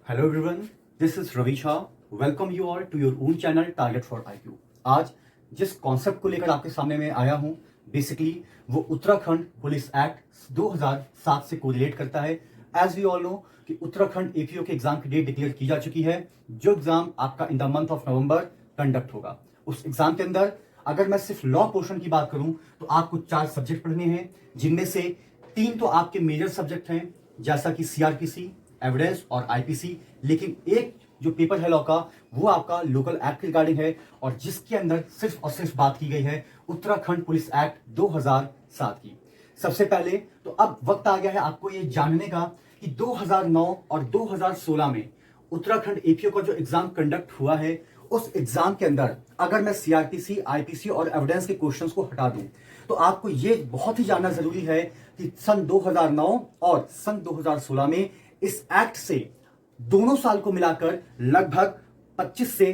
Hello everyone, this is Ravi Shah. Welcome you all to your own channel target for IQ. आज जिस concept को लेकर आपके सामने में आया हूं, बेसिकली वो उत्तराखंड पुलिस एक्ट 2007 से कोरिलेट करता है। एज वी ऑल नो कि उत्तराखंड एपीओ के एग्जाम की डेट डिक्लेयर की जा चुकी है, जो एग्जाम आपका इन the month of November conduct होगा। उस एग्जाम के अंदर अगर मैं सिर्फ लॉ पोर्शन की बात करूं तो आपको 4 सब्जेक्ट पढ़ने हैं, जिनमें से 3 तो आपके मेजर सब्जेक्ट हैं, जैसा कि सीआरपीसी, एविडेंस और आईपीसी। लेकिन एक जो पेपर है लॉ का, वो आपका लोकल एक्ट रिगार्डिंग है, और जिसके अंदर सिर्फ और सिर्फ बात की गई है उत्तराखंड पुलिस एक्ट 2007 की। सबसे पहले तो अब वक्त आ गया है आपको ये जानने का कि 2009 और 2016 में उत्तराखंड एपीओ का जो एग्जाम कंडक्ट हुआ है, उस एग्जाम के अंदर अगर मैं सीआरपीसी, आईपीसी और एविडेंस के क्वेश्चंस को हटा दूं तो आपको ये बहुत ही जानना जरूरी है कि सन 2009 और सन 2016 में इस एक्ट से दोनों साल को मिलाकर लगभग 25 से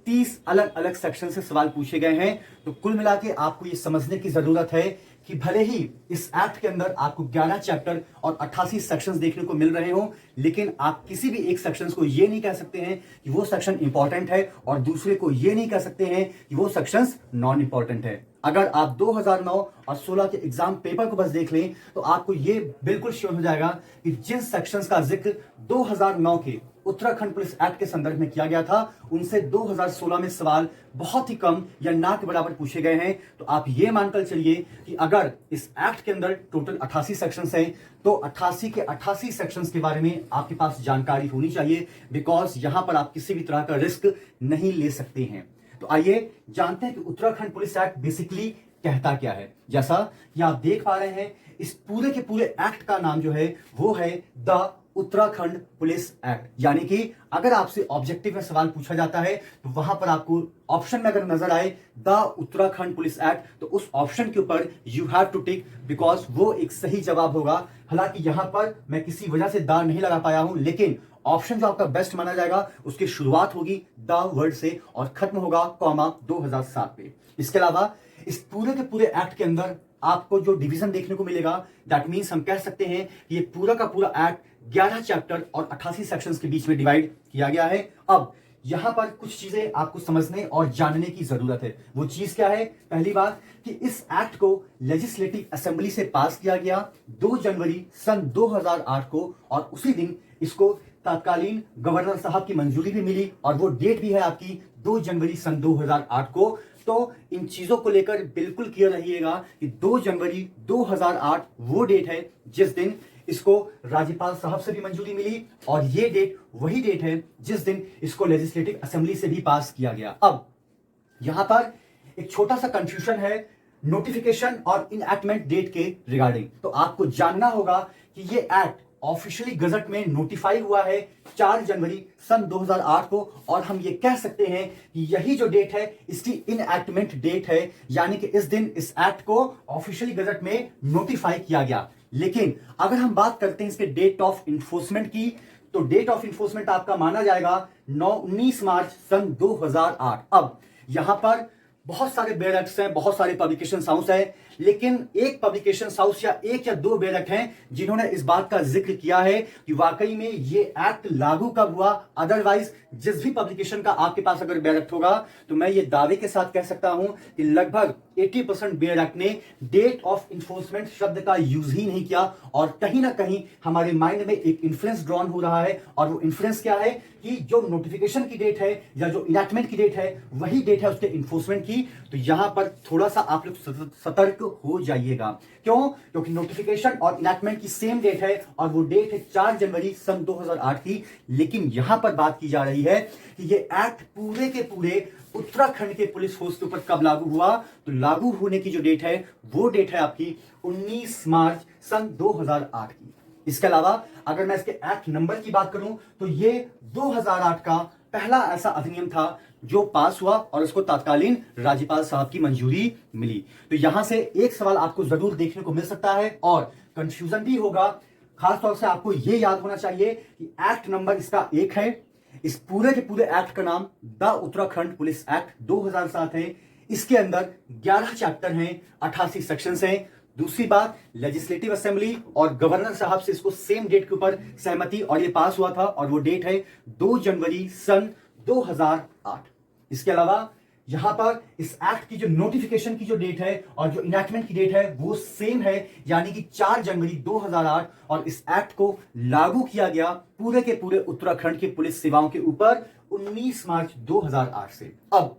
30 अलग अलग सेक्शन से सवाल पूछे गए हैं। तो कुल मिला के आपको ये समझने की जरूरत है कि भले ही इस एक्ट के अंदर आपको 11 चैप्टर और 88 सेक्शंस देखने को मिल रहे हो, लेकिन आप किसी भी एक सेक्शंस को ये नहीं कह सकते हैं कि वो सेक्शन इंपॉर्टेंट है, और दूसरे को ये नहीं कह सकते हैं कि वो सेक्शंस नॉन इंपॉर्टेंट है। अगर आप 2009 और 16 के एग्जाम पेपर को बस देख लें तो आपको ये बिल्कुल श्योर हो जाएगा कि जिन सेक्शंस का जिक्र 2009 के उत्तराखंड पुलिस एक्ट के संदर्भ में किया गया था, उनसे 2016 में सवाल बहुत ही कम या ना के बराबर पूछे गए हैं। तो आप ये मानकर चलिए कि अगर इस एक्ट के अंदर टोटल 88 सेक्शंस हैं, तो 88 के 88 सेक्शंस के बारे में आपके पास जानकारी होनी चाहिए, बिकॉज यहां पर आप किसी भी तरह का रिस्क नहीं ले सकते हैं। तो आइए जानते हैं कि उत्तराखंड पुलिस एक्ट बेसिकली कहता क्या है। जैसा कि आप देख पा रहे हैं, इस पूरे के पूरे एक्ट का नाम जो है वो है द उत्तराखंड पुलिस एक्ट। यानी कि अगर आपसे ऑब्जेक्टिव में सवाल पूछा जाता है तो वहां पर आपको ऑप्शन में अगर नजर आए द उत्तराखंड पुलिस एक्ट, तो उस ऑप्शन के ऊपर you have to tick, because वो एक सही जवाब होगा। हालांकि यहां पर मैं किसी वजह से द नहीं लगा पाया हूं, लेकिन ऑप्शन जो आपका बेस्ट माना जाएगा उसकी शुरुआत होगी द वर्ड से और खत्म होगा कॉमा 2007 पे। इसके अलावा इस पूरे के पूरे एक्ट के अंदर आपको जो डिवीजन देखने को मिलेगा, दैट मींस हम कह सकते हैं कि ये पूरा का पूरा एक्ट 11 चैप्टर और 88 सेक्शंस के बीच में डिवाइड किया गया है। अब यहां पर कुछ चीजें आपको समझने और जानने की जरूरत है। वो चीज क्या है? पहली बात कि इस एक्ट को लेजिस्लेटिव असेंबली से पास किया गया 2 जनवरी सन 2008 को, और उसी दिन इसको तत्कालीन गवर्नर साहब की मंजूरी भी मिली, और वो डेट भी है आपकी 2 जनवरी सन 2008 को। तो इन चीजों को लेकर बिल्कुल क्लियर रहिएगा कि 2 जनवरी 2008 वो डेट है जिस दिन इसको राज्यपाल साहब से भी मंजूरी मिली, और ये डेट वही डेट है जिस दिन इसको लेजिस्लेटिव असेंबली से भी पास किया गया। अब यहां पर एक छोटा सा कंफ्यूजन है नोटिफिकेशन और इनएक्टमेंट डेट के रिगार्डिंग। तो आपको जानना होगा कि ये एक्ट ऑफिशियली गजट में नोटिफाई हुआ है 4 जनवरी सन 2008 को, और हम ये कह सकते हैं कि यही जो डेट है इसकी इनएक्टमेंट डेट है, यानी कि इस दिन इस एक्ट को ऑफिशियली गजट में नोटिफाई किया गया। लेकिन अगर हम बात करते हैं इसके डेट ऑफ इन्फोर्समेंट की, तो डेट ऑफ इन्फोर्समेंट आपका माना जाएगा 19 मार्च सन 2008। अब यहां पर बहुत सारे बेयरक्ट्स हैं, बहुत सारे पब्लिकेशन हाउस हैं, लेकिन एक पब्लिकेशन हाउस या 1 या 2 बेयरक्ट हैं जिन्होंने इस बात का जिक्र किया है कि वाकई में ये एक्ट लागू कब हुआ। अदरवाइज जिस भी पब्लिकेशन का आपके पास अगर बेयरक्ट होगा, तो मैं ये दावे के साथ कह सकता हूं कि लगभग 80% बेयरक्ट ने डेट ऑफ इन्फोर्समेंट शब्द का यूज ही नहीं किया, और कहीं ना कहीं हमारे माइंड में एक इन्फ्लुएंस ड्रॉन हो रहा है, और वो इन्फ्लुएंस क्या है कि जो नोटिफिकेशन की डेट है या जो इनैक्टमेंट की डेट है वही डेट है उसके इन्फोर्समेंट की। तो यहां पर थोड़ा सा आप लोग सतर्क हो जाइएगा। क्यों? क्योंकि नोटिफिकेशन और इनैक्टमेंट की सेम डेट है, और वो डेट है 4 जनवरी सन 2008 की। लेकिन यहां पर बात की जा रही है कि ये एक्ट पूरे के पूरे उत्तराखंड के पुलिस फोर्स के ऊपर कब लागू हुआ। तो लागू होने की जो डेट है वो डेट है आपकी 19 मार्च सन 2008 की। इसके अलावा अगर मैं इसके एक्ट नंबर की बात करूं तो ये 2008 का पहला ऐसा अधिनियम था जो पास हुआ, और इसको तत्कालीन राज्यपाल साहब की मंजूरी मिली। तो यहां से एक सवाल आपको जरूर देखने को मिल सकता है, और कंफ्यूजन भी होगा। खास तौर से आपको यह याद होना चाहिए कि एक्ट नंबर इसका 1 है। इस पूरे के पूरे एक्ट का नाम द उत्तराखंड पुलिस एक्ट 2007 है। इसके अंदर 11 चैप्टर हैं, 88 सेक्शंस हैं। दूसरी बात, लेजिस्लेटिव असेंबली और गवर्नर साहब से इसको सेम डेट के ऊपर सहमति और ये पास हुआ था और वो डेट है 2 जनवरी सन 2008। इसके अलावा यहां पर इस एक्ट की जो नोटिफिकेशन की जो डेट है और जो इनैक्टमेंट की डेट है वो सेम है, यानी कि 4 जनवरी 2008, और इस एक्ट को लागू किया गया पूरे के पूरे उत्तराखंड की पुलिस सेवाओं के ऊपर 19 मार्च 2008 से। अब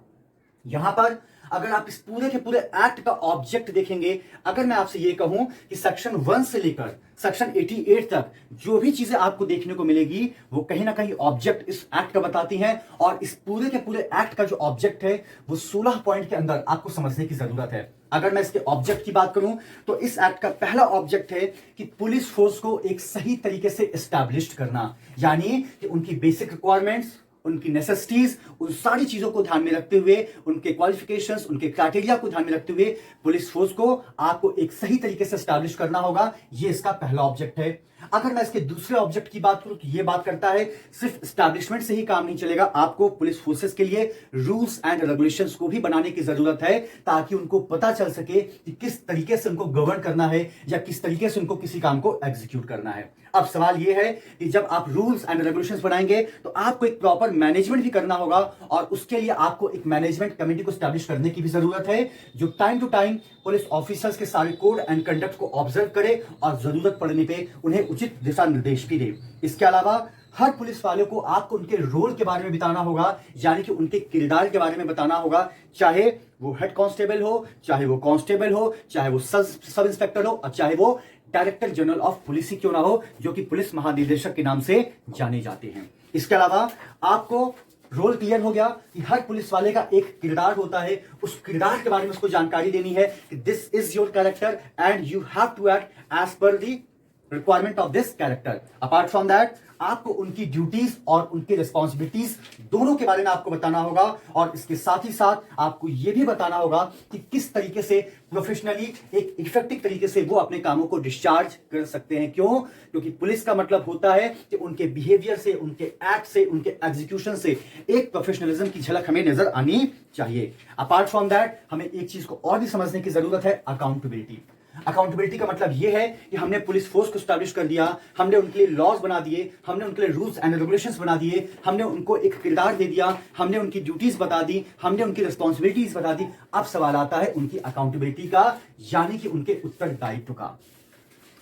यहां पर अगर आप इस पूरे के पूरे एक्ट का ऑब्जेक्ट देखेंगे, अगर मैं आपसे यह कहूं कि सेक्शन 1 से लेकर सेक्शन 88 तक जो भी चीजें आपको देखने को मिलेगी वो कहीं ना कहीं ऑब्जेक्ट इस एक्ट का बताती हैं, और इस पूरे के पूरे एक्ट का जो ऑब्जेक्ट है वो 16 पॉइंट के अंदर आपको समझने की जरूरत है। अगर मैं इसके ऑब्जेक्ट की बात करूं तो इस एक्ट का पहला ऑब्जेक्ट है कि पुलिस फोर्स को एक सही तरीके से एस्टैब्लिश करना, यानी कि उनकी बेसिक रिक्वायरमेंट्स, उनकी नेसेसिटीज, उन सारी चीजों को ध्यान में रखते हुए, उनके क्वालिफिकेशंस, उनके क्राइटेरिया को ध्यान में रखते हुए पुलिस फोर्स को आपको एक सही तरीके से एस्टैब्लिश करना होगा। ये इसका पहला ऑब्जेक्ट है। अगर मैं इसके दूसरे ऑब्जेक्ट की बात करूं तो ये बात करता है सिर्फ एस्टैब्लिशमेंट से ही काम नहीं चलेगा, आपको पुलिस फोर्सेस के लिए रूल्स एंड रेगुलेशंस को भी बनाने की जरूरत है, ताकि उनको पता चल सके कि किस तरीके से उनको गवर्न करना है या किस तरीके से उनको किसी काम को एग्जीक्यूट करना है। अब सवाल यह है कि जब आप रूल्स एंड रेगुलेशंस बनाएंगे तो आपको एक प्रॉपर मैनेजमेंट भी करना होगा, और उसके लिए आपको एक मैनेजमेंट कमेटी को एस्टैब्लिश करने की भी जरूरत है, जो time to time police officers के सारे कोड एंड कंडक्ट को ऑब्जर्व करे और जरूरत पड़ने पे उन्हें उचित दिशा निर्देश भी दे। इसके अलावा हर पुलिस वाले को आपको उनके रोल के बारे में बताना होगा, यानी कि उनके किरदार के बारे में बताना होगा, चाहे वो हेड कांस्टेबल हो, चाहे वो कांस्टेबल हो, चाहे वो सब इंस्पेक्टर हो, और चाहे वो डायरेक्टर जनरल ऑफ पुलिस ही क्यों ना हो, जो कि पुलिस महानिदेशक के नाम से जाने जाते हैं। इसके अलावा आपको रोल क्लियर हो गया कि हर पुलिस वाले का एक किरदार होता है, उस किरदार के बारे में उसको जानकारी देनी है कि this is your character and you have to act as per the requirement of this character. Apart from that आपको उनकी ड्यूटीज और उनकी रिस्पॉन्सिबिलिटीज दोनों के बारे में आपको बताना होगा, और इसके साथ ही साथ आपको यह भी बताना होगा कि किस तरीके से प्रोफेशनली एक इफेक्टिव तरीके से वो अपने कामों को डिस्चार्ज कर सकते हैं। क्यों? क्योंकि पुलिस का मतलब होता है कि उनके बिहेवियर से, उनके एक्ट से, उनके एग्जीक्यूशन से एक प्रोफेशनलिज्म की झलक हमें नजर आनी चाहिए। अपार्ट फ्रॉम दैट हमें एक चीज को और भी समझने की जरूरत है, अकाउंटेबिलिटी। अकाउंटेबिलिटी का मतलब यह है कि हमने पुलिस फोर्स को स्टैब्लिश कर दिया, हमने उनके लिए लॉज बना दिए, हमने उनके लिए रूल्स एंड रेगुलेशंस बना दिए, हमने उनको एक किरदार दे दिया, हमने उनकी ड्यूटीज बता दी, हमने उनकी रिस्पॉन्सिबिलिटीज बता दी। अब सवाल आता है उनकी अकाउंटेबिलिटी का, यानी कि उनके उत्तरदायित्व का।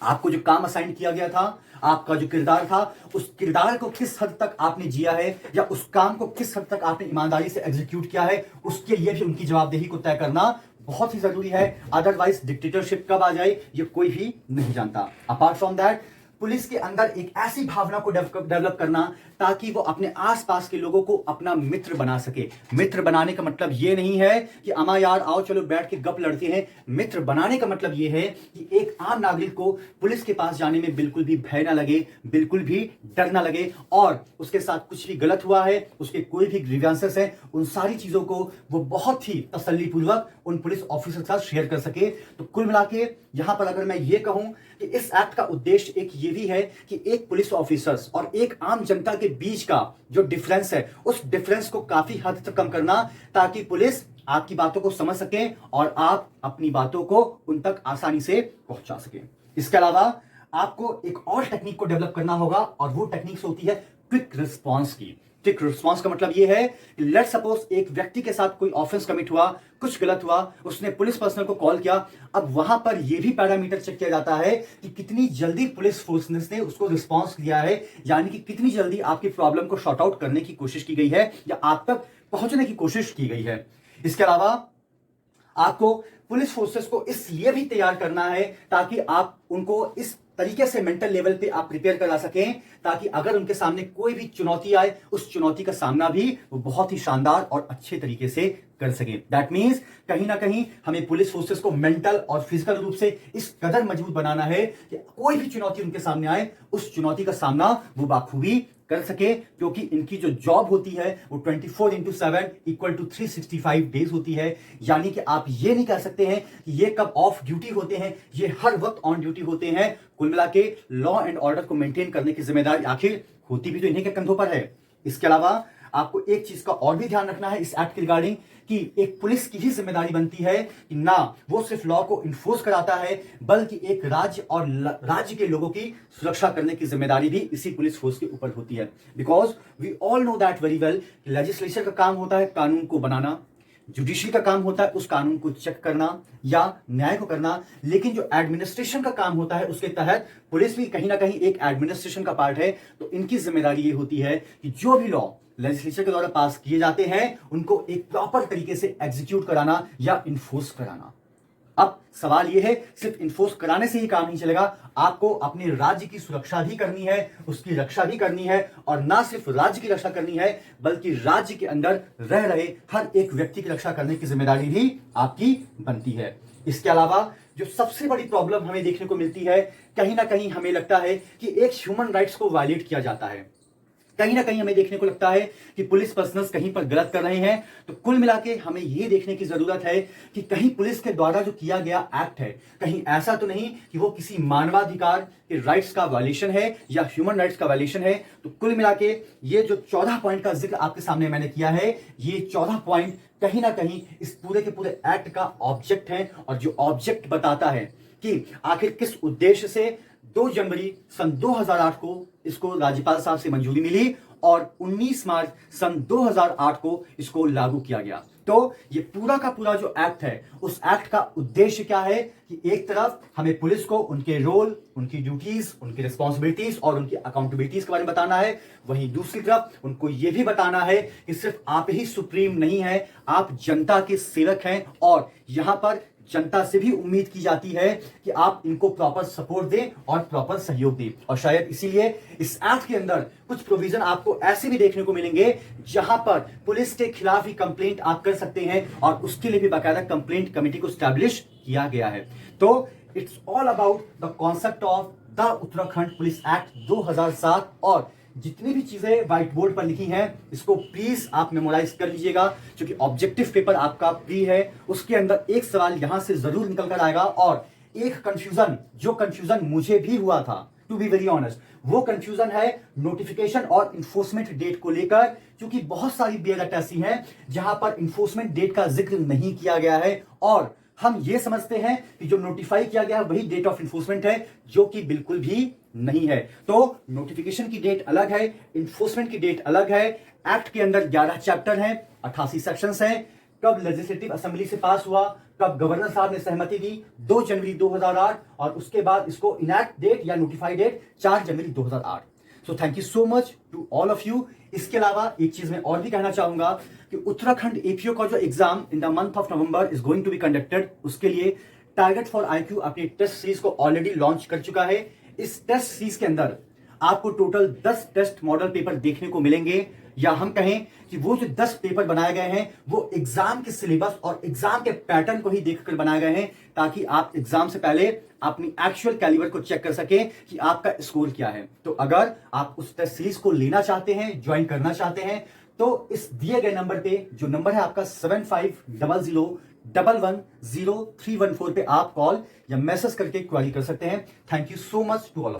आपको जो काम असाइन किया गया था, आपका जो किरदार था, उस किरदार को किस हद तक आपने जिया है या उस काम को किस हद तक आपने ईमानदारी से एग्जीक्यूट किया है, उसके लिए भी उनकी जवाबदेही को तय करना बहुत ही जरूरी है। अदरवाइज डिक्टेटरशिप कब आ जाए ये कोई भी नहीं जानता। अपार्ट फ्रॉम दैट पुलिस के अंदर एक ऐसी भावना को डेवलप करना ताकि वो अपने आसपास के लोगों को अपना मित्र बना सके। मित्र बनाने का मतलब ये नहीं है कि अमा यार आओ चलो बैठ के गप लड़ते हैं। मित्र बनाने का मतलब ये है कि एक आम नागरिक को पुलिस के पास जाने में बिल्कुल भी भय ना लगे, बिल्कुल भी डर ना लगे, और उसके साथ कुछ भी गलत हुआ है, उसके कोई भी ग्रीवेंसेस हैं, उन सारी चीजों को वो बहुत ही तसल्लीपूर्वक उन पुलिस ऑफिसर के साथ शेयर कर सके। तो कुल मिला के यहां पर अगर मैं ये कहूं कि इस एक्ट का उद्देश्य एक ये भी है कि एक पुलिस ऑफिसर्स और एक आम जनता के बीच का जो डिफरेंस है, उस डिफरेंस को काफी हद तक कम करना, ताकि पुलिस आपकी बातों को समझ सके और आप अपनी बातों को उन तक आसानी से पहुंचा सके। इसके अलावा आपको एक और टेक्निक को डेवलप करना होगा, और वो टेक्निक होती है क्विक रिस्पॉन्स की। क्विक रिस्पॉन्स का मतलब ये है कि लेट्स सपोज एक व्यक्ति के साथ कोई ऑफेंस कमिट हुआ, कुछ गलत हुआ, उसने पुलिस पर्सनल को कॉल किया। अब वहां पर यह भी पैरामीटर चेक किया जाता है कि कितनी जल्दी पुलिस फोर्स ने उसको रिस्पॉन्स दिया है, यानी कि कितनी जल्दी आपकी प्रॉब्लम को शॉर्ट आउट करने की कोशिश की गई है या आप तक पहुंचने की कोशिश की गई है। इसके अलावा आपको पुलिस फोर्सेस को इसलिए भी तैयार करना है ताकि आप उनको इस तरीके से मेंटल लेवल पे आप प्रिपेयर करा सकें, ताकि अगर उनके सामने कोई भी चुनौती आए, उस चुनौती का सामना भी वो बहुत ही शानदार और अच्छे तरीके से कर सके। दैट मीन्स कहीं ना कहीं हमें पुलिस फोर्सेस को मेंटल और फिजिकल रूप से इस कदर मजबूत बनाना है कि कोई भी चुनौती उनके सामने आए, उस चुनौती का सामना वो बाखूबी कर सके, क्योंकि इनकी जो जॉब होती है वो 24/7 इक्वल टू 365 डेज होती है। यानी कि आप ये नहीं कह सकते हैं कि ये कब ऑफ ड्यूटी होते हैं, ये हर वक्त ऑन ड्यूटी होते हैं। कुल मिला के लॉ एंड ऑर्डर को मेंटेन करने की जिम्मेदारी आखिर होती भी तो इन्हीं के कंधों पर है। इसके अलावा आपको एक चीज का और भी ध्यान रखना है इस एक्ट के रिगार्डिंग कि एक पुलिस की ही जिम्मेदारी बनती है कि ना वो सिर्फ लॉ को इन्फोर्स कराता है, बल्कि एक राज्य और राज्य के लोगों की सुरक्षा करने की जिम्मेदारी भी इसी पुलिस फोर्स के ऊपर होती है। Because we all know that very well, legislature का काम होता है कानून को बनाना, जुडिशरी का काम होता है उस कानून को चेक करना या न्याय को करना, लेकिन जो एडमिनिस्ट्रेशन का काम होता है उसके तहत पुलिस भी कहीं ना कहीं एक एडमिनिस्ट्रेशन का पार्ट है। तो इनकी जिम्मेदारी ये होती है कि जो भी लॉ लेजिस्लेचर के द्वारा पास किए जाते हैं उनको एक प्रॉपर तरीके से एग्जीक्यूट कराना या इन्फोर्स कराना। अब सवाल यह है, सिर्फ इन्फोर्स कराने से ही काम नहीं चलेगा, आपको अपने राज्य की सुरक्षा भी करनी है, उसकी रक्षा भी करनी है, और ना सिर्फ राज्य की रक्षा करनी है बल्कि राज्य के अंदर रह रहे हर एक व्यक्ति की रक्षा करने की जिम्मेदारी भी आपकी बनती है। इसके अलावा जो सबसे बड़ी प्रॉब्लम हमें देखने को मिलती है, कहीं ना कहीं हमें लगता है कि एक ह्यूमन राइट्स को वायलेट किया जाता है, कहीं ना कहीं हमें देखने को लगता है कि पुलिस पर्सनल्स कहीं पर गलत कर रहे हैं। तो कुल मिला के हमें यह देखने की जरूरत है कि कहीं पुलिस के द्वारा जो किया गया एक्ट है, कहीं ऐसा तो नहीं कि वो किसी मानवाधिकार के राइट्स का वायलेशन है या ह्यूमन राइट्स का वायलेशन है। तो कुल मिला के ये जो 14 पॉइंट का जिक्र आपके सामने मैंने किया है, ये 14 पॉइंट कहीं ना कहीं इस पूरे के पूरे एक्ट का ऑब्जेक्ट है, और जो ऑब्जेक्ट बताता है कि आखिर किस उद्देश्य से 2 जनवरी सन 2008 को इसको राज्यपाल साहब से मंजूरी मिली और 19 मार्च सन 2008 को इसको लागू किया गया। तो ये पूरा का पूरा जो एक्ट है, उस एक्ट का उद्देश्य क्या है कि एक तरफ हमें पुलिस को उनके रोल, उनकी ड्यूटीज, उनकी रिस्पॉन्सिबिलिटीज और उनकी अकाउंटेबिलिटीज के बारे में बताना है। वहीं दूसरी तरफ उनको यह भी बताना है कि सिर्फ आप ही सुप्रीम नहीं है, आप जनता के सेवक हैं, और यहां पर जनता से भी उम्मीद की जाती है कि आप इनको प्रॉपर सपोर्ट दें और प्रॉपर सहयोग दें। और शायद इसीलिए इस एक्ट के अंदर कुछ प्रोविजन आपको ऐसे भी देखने को मिलेंगे जहां पर पुलिस के खिलाफ ही कंप्लेंट आप कर सकते हैं, और उसके लिए भी बाकायदा कंप्लेंट कमेटी को स्टैब्लिश किया गया है। तो it's all about the concept of the Uttarakhand police act 2007, और जितनी भी चीजें व्हाइट बोर्ड पर लिखी हैं इसको प्लीज आप मेमोराइज कर लीजिएगा, क्योंकि ऑब्जेक्टिव पेपर आपका प्री है, उसके अंदर एक सवाल यहां से जरूर निकल कर आएगा। और एक कंफ्यूजन, जो कंफ्यूजन मुझे भी हुआ था, टू बी वेरी ऑनेस्ट, वो कंफ्यूजन है नोटिफिकेशन और इन्फोर्समेंट डेट को लेकर, क्योंकि बहुत सारी बेयर ऐसी हैं जहां पर इन्फोर्समेंट डेट का जिक्र नहीं किया गया है, और हम ये समझते हैं कि जो नोटिफाई किया गया है वही डेट ऑफ इन्फोर्समेंट है, जो कि बिल्कुल भी नहीं है। तो नोटिफिकेशन की डेट अलग है, इन्फोर्समेंट की डेट अलग है। एक्ट के अंदर 11 चैप्टर हैं, 88 सेक्शंस हैं। कब लेजिस्लेटिव असेंबली से पास हुआ, कब गवर्नर साहब ने सहमति दी, 2 जनवरी 2008, और उसके बाद इसको इनैक्ट डेट या नोटिफाई डेट 4 जनवरी 2008। So thank you so much to all of you. इसके अलावा एक चीज मैं और भी कहना चाहूंगा कि उत्तराखंड एपीओ का जो exam in the month of November is going to be conducted, उसके लिए टारगेट फॉर आईक्यू अपनी टेस्ट सीरीज को ऑलरेडी लॉन्च कर चुका है। इस टेस्ट सीरीज के अंदर आपको टोटल 10 टेस्ट मॉडल पेपर देखने को मिलेंगे, या हम कहें कि वो जो 10 पेपर बनाए गए हैं वो एग्जाम के सिलेबस और एग्जाम के पैटर्न को ही देखकर बनाए गए हैं, ताकि आप एग्जाम से पहले अपनी एक्चुअल कैलिबर को चेक कर सकें कि आपका स्कोर क्या है। तो अगर आप उस टेस्ट सीरीज को लेना चाहते हैं, ज्वाइन करना चाहते हैं, तो इस दिए गए नंबर पे, जो नंबर है आपका 7500110314 पे आप कॉल या मैसेज करके क्वेरी कर सकते हैं। Thank you so much to all.